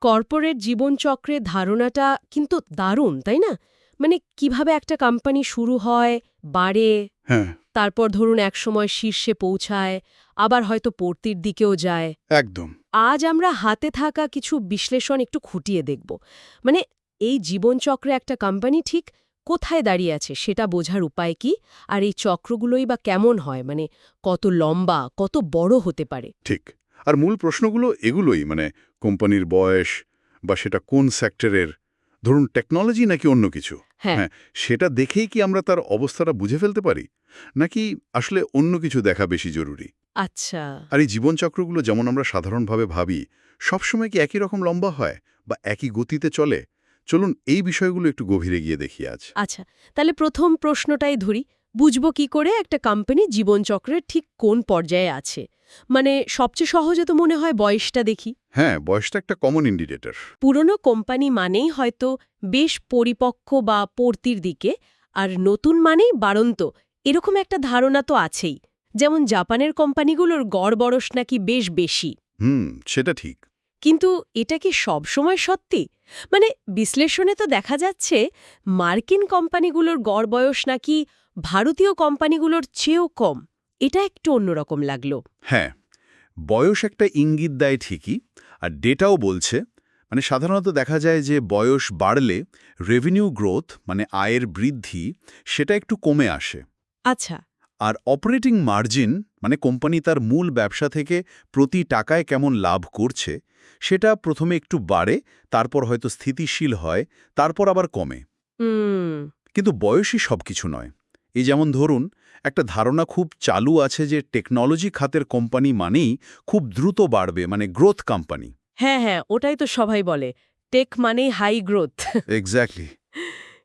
Corporate জীবনচক্রের ধারণাটা কিন্তু দারুণ, তাই না? মানে কিভাবে একটা কোম্পানি শুরু হয়, বাড়ে, হ্যাঁ, তারপর ধরুন একসময় শীর্ষে পৌঁছায়, আবার হয়তো পড়তির দিকেও যায়। একদম। আজ আমরা হাতে থাকা কিছু বিশ্লেষণ একটু খুঁটিয়ে দেখব। মানে এই জীবনচক্রে একটা কোম্পানি ঠিক কোথায় দাঁড়িয়ে আছে সেটা বোঝার উপায় কি, আর এই চক্রগুলোই বা কেমন হয়, মানে কত লম্বা, কত বড় হতে পারে। ঠিক। আর মূল প্রশ্নগুলো এগুলোই, মানে কোম্পানির বয়স বা সেটা কোন সেক্টরের, ধরুন টেকনোলজি নাকি অন্য কিছু। হ্যাঁ। হ্যাঁ, সেটা দেখেই কি আমরা তার অবস্থাটা বুঝে ফেলতে পারি, নাকি আসলে অন্য কিছু দেখা বেশি জরুরি? আচ্ছা। আর এই জীবনচক্রগুলো যেমন আমরা সাধারণভাবে ভাবি, সবসময় কি একই রকম লম্বা হয় বা একই গতিতে চলে? চলুন এই বিষয়গুলো একটু গভীরে গিয়ে দেখি আজ। আচ্ছা, তাহলে প্রথম প্রশ্নটাই ধরি। বুঝবো কি করে একটা কোম্পানি জীবনচক্রের ঠিক কোন পর্যায়ে আছে? মানে সবচেয়ে সহজে তো মনে হয় বয়সটা দেখি। হ্যাঁ, বয়সটা একটা কমন ইন্ডিকেটর। পুরনো কোম্পানি মানেই হয়তো বেশ পরিপক্ক বা পড়তির দিকে, আর নতুন মানেই বাড়ন্ত, এরকম একটা ধারণা তো আছেই। যেমন জাপানের কোম্পানিগুলোর গড় বয়স নাকি বেশ বেশি। সেটা ঠিক। কিন্তু এটা কি সবসময় সত্যি? মানে বিশ্লেষণে তো দেখা যাচ্ছে মার্কিন কোম্পানিগুলোর গড় বয়স নাকি ভারতীয় কোম্পানিগুলোর চেয়েও কম। এটা একটু অন্যরকম লাগলো। হ্যাঁ, বয়স একটা ইঙ্গিত দেয় ঠিকই, আর ডেটাও বলছে। মানে সাধারণত দেখা যায় যে বয়স বাড়লে রেভিনিউ গ্রোথ, মানে আয়ের বৃদ্ধি, সেটা একটু কমে আসে। আচ্ছা। আর অপারেটিং মার্জিন, মানে কোম্পানি তার মূল ব্যবসা থেকে প্রতি টাকায় কেমন লাভ করছে, সেটা প্রথমে একটু বাড়ে, তারপর হয়তো স্থিতিশীল হয়, তারপর আবার কমে। হুম। কিন্তু বয়সই সবকিছু নয়। এই যেমন ধরুন, একটা ধারণা খুব চালু আছে যে টেকনোলজি খাতের কোম্পানি মানেই খুব দ্রুত বাড়বে, মানে গ্রোথ কোম্পানি। হ্যাঁ, হ্যাঁ, ওটাই তো সবাই বলে। টেক মানেই হাই গ্রোথ। এক্স্যাক্টলি।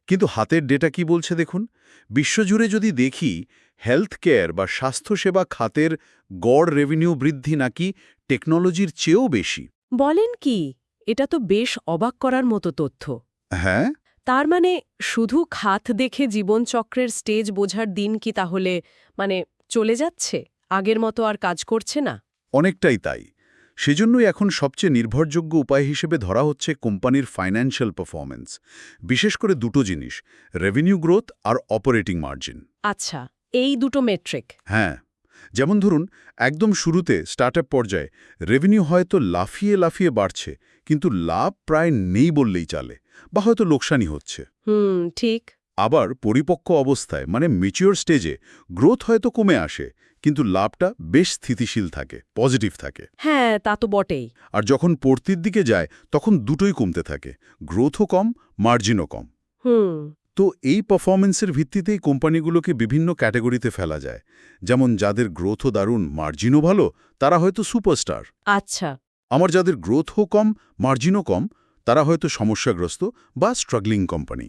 কিন্তু হাতের ডেটা কি বলছে দেখুন। বিশ্বজুড়ে যদি দেখি, হেলথ কেয়ার বা স্বাস্থ্যসেবা খাতের গড় রেভিনিউ বৃদ্ধি নাকি টেকনোলজির চেয়েও বেশি। বলেন কি? এটা তো বেশ অবাক করার মতো তথ্য। হ্যাঁ, তার মানে শুধু খাত দেখে জীবনচক্রের স্টেজ বোঝার দিন কি তাহলে মানে চলে যাচ্ছে? আগের মতো আর কাজ করছে না? অনেকটাই তাই। সেজন্যই এখন সবচেয়ে নির্ভরযোগ্য উপায় হিসেবে ধরা হচ্ছে কোম্পানির ফাইন্যান্সিয়াল পারফরম্যান্স। বিশেষ করে দুটো জিনিস, রেভিনিউ গ্রোথ আর অপারেটিং মার্জিন। আচ্ছা, এই দুটো মেট্রিক। হ্যাঁ, যেমন ধরুন, একদম শুরুতে স্টার্টআপ পর্যায়ে রেভিনিউ হয়তো লাফিয়ে লাফিয়ে বাড়ছে, কিন্তু লাভ প্রায় নেই বললেই চলে, বা হয়তো লোকসানই হচ্ছে। ঠিক। আবার পরিপক্ক অবস্থায়, মানে ম্যাচিওর স্টেজে, গ্রোথ হয়তো কমে আসে, কিন্তু লাভটা বেশ স্থিতিশীল থাকে, পজিটিভ থাকে। হ্যাঁ, তা তো বটেই। আর যখন পড়তির দিকে যায়, তখন দুটোই কমতে থাকে, গ্রোথও কম, মার্জিনও কম। হুম। তো এই পারফরমেন্সের ভিত্তিতেই কোম্পানিগুলোকে বিভিন্ন ক্যাটাগরিতে ফেলা যায়। যেমন যাদের গ্রোথও দারুণ, মার্জিনও ভালো, তারা হয়তো সুপারস্টার। আচ্ছা। আমার যাদের গ্রোথও কম, মার্জিনও কম, তারা হয়তো সমস্যাগ্রস্ত বা স্ট্রাগলিং কোম্পানি।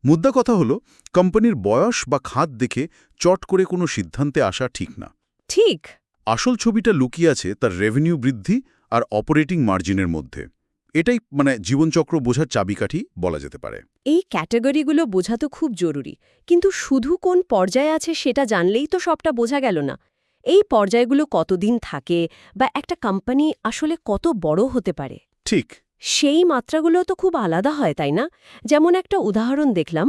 মুদ্রা কথা হলো, কোম্পানির বয়স বা খাত দেখে চট করে কোনো সিদ্ধান্তে আসা ঠিক না। ঠিক। আসল ছবিটা লুকিয়ে আছে তার রেভিনিউ বৃদ্ধি আর অপারেটিং মার্জিনের মধ্যে। এটাই মানে জীবনচক্র বোঝার চাবিকাঠি বলা যেতে পারে। এই ক্যাটাগরিগুলো বোঝা তো খুব জরুরি। কিন্তু শুধু কোন পর্যায়ে আছে সেটা জানলেই তো সবটা বোঝা গেল না। এই পর্যায়গুলো কতদিন থাকে বা একটা কোম্পানি আসলে কত বড় হতে পারে, ঠিক। সেই মাত্রাগুলো তো খুব আলাদা হয়, তাই না? যেমন একটা উদাহরণ দেখলাম,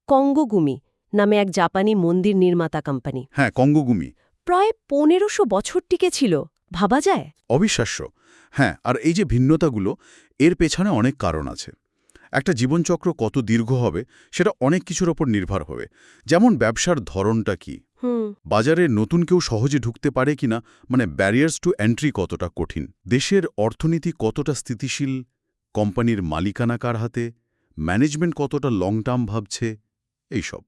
কঙ্গোগুমি নামে এক জাপানি মন্দির নির্মাতা কোম্পানি। হ্যাঁ, কঙ্গোগুমি। প্রায় ১৫০০ বছর টিকে ছিল। ভাবা যায়? অবিশ্বাস্য। হ্যাঁ, আর এই যে ভিন্নতাগুলো, এর পেছনে অনেক কারণ আছে। একটা জীবনচক্র কত দীর্ঘ হবে সেটা অনেক কিছুর ওপর নির্ভর হবে। যেমন ব্যবসার ধরনটা কি, হুম। বাজারে নতুন কেউ সহজে ঢুকতে পারে কিনা, মানে ব্যারিয়ার্স টু এন্ট্রি কতটা কঠিন, দেশের অর্থনীতি কতটা স্থিতিশীল, কোম্পানির মালিকানা কার হাতে, ম্যানেজমেন্ট কতটা লং টার্ম ভাবছে, এইসব।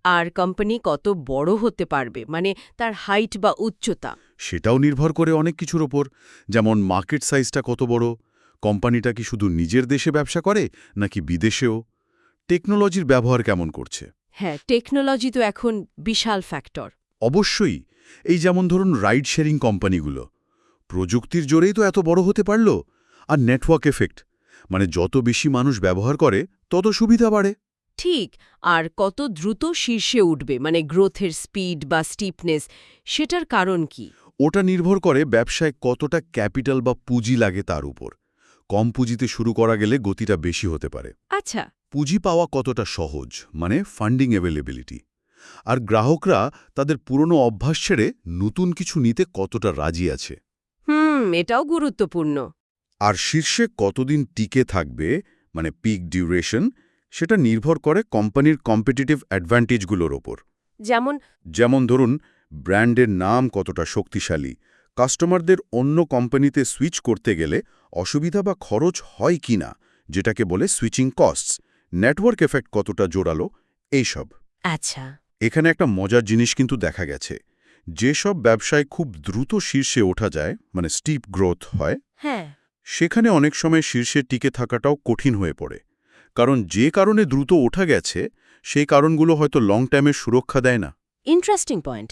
আর কোম্পানি কত বড় হতে পারবে, মানে তার হাইট বা উচ্চতা। সেটাও নির্ভর করে অনেক কিছুর ওপর। যেমন মার্কেট সাইজটা কত বড়, কোম্পানিটা কি শুধু নিজের দেশে ব্যবসা করে নাকি বিদেশেও, টেকনোলজির ব্যবহার কেমন করছে। হ্যাঁ, টেকনোলজি তো এখন বিশাল ফ্যাক্টর। অবশ্যই। এই যেমন ধরুন রাইড শেয়ারিং কোম্পানিগুলো, প্রযুক্তির জোরেই তো এত বড় হতে পারল। আর নেটওয়ার্ক এফেক্ট, মানে যত বেশি মানুষ ব্যবহার করে তত সুবিধা বাড়ে। ঠিক। আর কত দ্রুত শীর্ষে উঠবে, মানে গ্রোথের স্পিড বা স্টিপনেস, সেটার কারণ কি? ওটা নির্ভর করে ব্যবসায় কতটা ক্যাপিটাল বা পুঁজি লাগে তার উপর। কম পুঁজিতে শুরু করা গেলে গতিটা বেশি হতে পারে। আচ্ছা। পুঁজি পাওয়া কতটা সহজ, মানে ফান্ডিং অ্যাভেলেবিলিটি, আর গ্রাহকরা তাদের পুরনো অভ্যাস ছেড়ে নতুন কিছু নিতে কতটা রাজি আছে। এটাও গুরুত্বপূর্ণ। আর শীর্ষে কতদিন টিকে থাকবে, মানে পিক ডিউরেশন, সেটা নির্ভর করে কোম্পানির কম্পিটিটিভ অ্যাডভান্টেজগুলোর ওপর। যেমন ধরুন, ব্র্যান্ডের নাম কতটা শক্তিশালী, কাস্টমারদের অন্য কোম্পানিতে সুইচ করতে গেলে অসুবিধা বা খরচ হয় কিনা, যেটাকে বলে সুইচিং কস্টস, নেটওয়ার্ক এফেক্ট কতটা জোরালো, এইসব। আচ্ছা। এখানে একটা মজার জিনিস কিন্তু দেখা গেছে, যেসব ব্যবসায় খুব দ্রুত শীর্ষে ওঠা যায়, মানে স্টিপ গ্রোথ হয়, হ্যাঁ। সেখানে অনেক সময় শীর্ষে টিকে থাকাটাও কঠিন হয়ে পড়ে। কারণ যে কারণে দ্রুত ওঠা গেছে, সেই কারণগুলো হয়তো লং টাইমের সুরক্ষা দেয় না। Interesting point.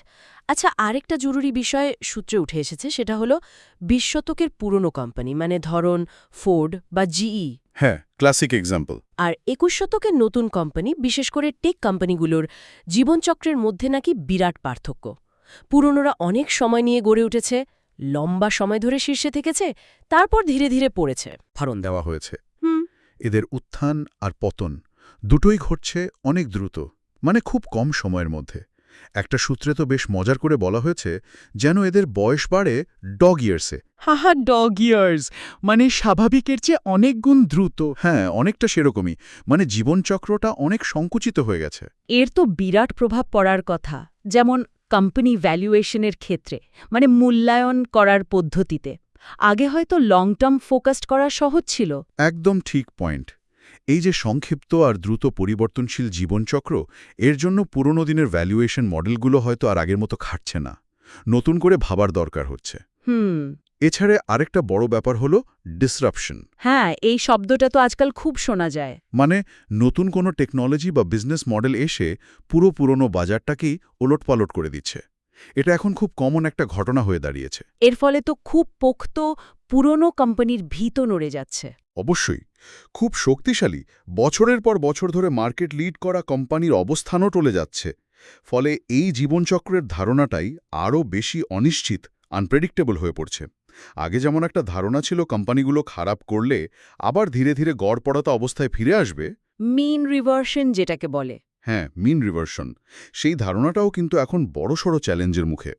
আচ্ছা, আরেকটা জরুরি বিষয় সূত্রে উঠে এসেছে, সেটা হলো ২০ শতকের পুরনো কোম্পানি, মানে ধরুন ফোর্ড বা জিই। হ্যাঁ, ক্লাসিক এক্সাম্পল। আর ২১ শতকের নতুন কোম্পানি, বিশেষ করে টেক কোম্পানিগুলোর জীবনচক্রের মধ্যে নাকি বিরাট পার্থক্য। পুরনোরা অনেক সময় নিয়ে গড়ে উঠেছে, লম্বা সময় ধরে শীর্ষে থেকেছে, তারপর ধীরে ধীরে পড়েছে। ফারণ দেওয়া হয়েছে। এদের উত্থান আর পতন দুটোই ঘটছে অনেক দ্রুত, মানে খুব কম সময়ের মধ্যে। একটা সূত্রে তো বেশ মজার করে বলা হয়েছে, যেন এদের বয়স বাড়ে ডগ ইয়ার্সে। হাহা, ডগ ইয়ার্স, মানে স্বাভাবিকের চেয়ে অনেক গুণ দ্রুত। হ্যাঁ, অনেকটা সেরকমই, মানে জীবনচক্রটা অনেক সংকুচিত হয়ে গেছে। এর তো বিরাট প্রভাব পড়ার কথা, যেমন কোম্পানি ভ্যালুয়েশনের ক্ষেত্রে, মানে মূল্যায়ন করার পদ্ধতিতে। আগে হয়তো লং টার্ম ফোকাসড করা সহজ ছিল। একদম ঠিক পয়েন্ট। এই যে সংক্ষিপ্ত আর দ্রুত পরিবর্তনশীল জীবনচক্র, এর জন্য পুরনো দিনের ভ্যালুয়েশন মডেলগুলো হয়তো আর আগের মতো খাটছে না, নতুন করে ভাবার দরকার হচ্ছে। এছাড়া আরেকটা বড় ব্যাপার হলো ডিসরাপশন। হ্যাঁ, এই শব্দটা তো আজকাল খুব শোনা যায়। মানে নতুন কোনো টেকনোলজি বা বিজনেস মডেল এসে পুরো পুরনো বাজারটাকেই ওলটপালট করে দিচ্ছে। এটা এখন খুব কমন একটা ঘটনা হয়ে দাঁড়িয়েছে। এর ফলে তো খুব পোক্ত পুরনো কোম্পানির ভিত নড়ে যাচ্ছে। অবশ্যই, খুব শক্তিশালী, বছরের পর বছর ধরে মার্কেট লিড করা কোম্পানির অবস্থানও টলে যাচ্ছে। ফলে এই জীবনচক্রের ধারণাটাই আরও বেশি অনিশ্চিত, আনপ্রেডিক্টেবল হয়ে পড়ছে। আগে যেমন একটা ধারণা ছিল কোম্পানিগুলো খারাপ করলে আবার ধীরে ধীরে গড়পড়তা অবস্থায় ফিরে আসবে, মিন রিভার্সন যেটাকে বলে। হ্যাঁ, মিন রিভার্সন, সেই ধারণাটাও কিন্তু এখন বড়সড় চ্যালেঞ্জের মুখে।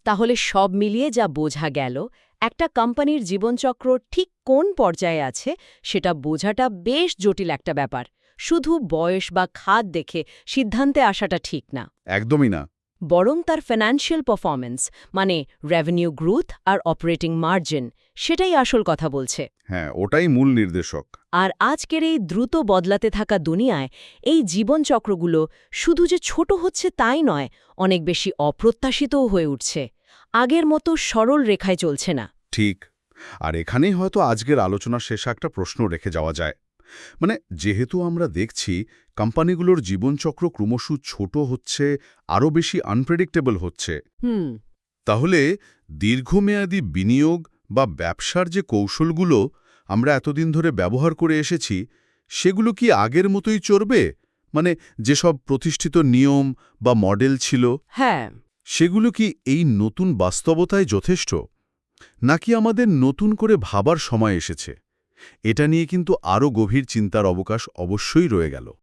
তাহলে সব মিলিয়ে যা বোঝা গেল, একটা কোম্পানির জীবনচক্র ঠিক কোন পর্যায়ে আছে সেটা বোঝাটা বেশ জটিল একটা ব্যাপার। শুধু বয়স বা খাত দেখে সিদ্ধান্তে আসাটা ঠিক না। একদমই না। বরং তার ফিনান্সিয়াল পারফরম্যান্স, মানে রেভিনিউ গ্রোথ আর অপারেটিং মার্জিন, সেটাই আসল কথা বলছে। হ্যাঁ, ওটাই মূল নির্দেশক। আর আজকের এই দ্রুত বদলাতে থাকা দুনিয়ায় এই জীবনচক্রগুলো শুধু যে ছোট হচ্ছে তাই নয়, অনেক বেশি অপ্রত্যাশিতও হয়ে উঠছে। আগের মতো সরল রেখায় চলছে না। ঠিক। আর এখানেই হয়তো আজকের আলোচনার শেষে একটা প্রশ্ন রেখে যাওয়া যায়। মানে যেহেতু আমরা দেখছি কোম্পানিগুলোর জীবনচক্র ক্রমশ ছোট হচ্ছে, আরও বেশি আনপ্রেডিক্টেবল হচ্ছে, তাহলে দীর্ঘমেয়াদী বিনিয়োগ বা ব্যবসার যে কৌশলগুলো আমরা এতদিন ধরে ব্যবহার করে এসেছি, সেগুলো কি আগের মতোই চলবে? মানে যেসব প্রতিষ্ঠিত নিয়ম বা মডেল ছিল, হ্যাঁ, সেগুলো কি এই নতুন বাস্তবতায় যথেষ্ট, নাকি আমাদের নতুন করে ভাবার সময় এসেছে? এটা নিয়ে কিন্তু আরও গভীর চিন্তার অবকাশ অবশ্যই রয়ে গেল।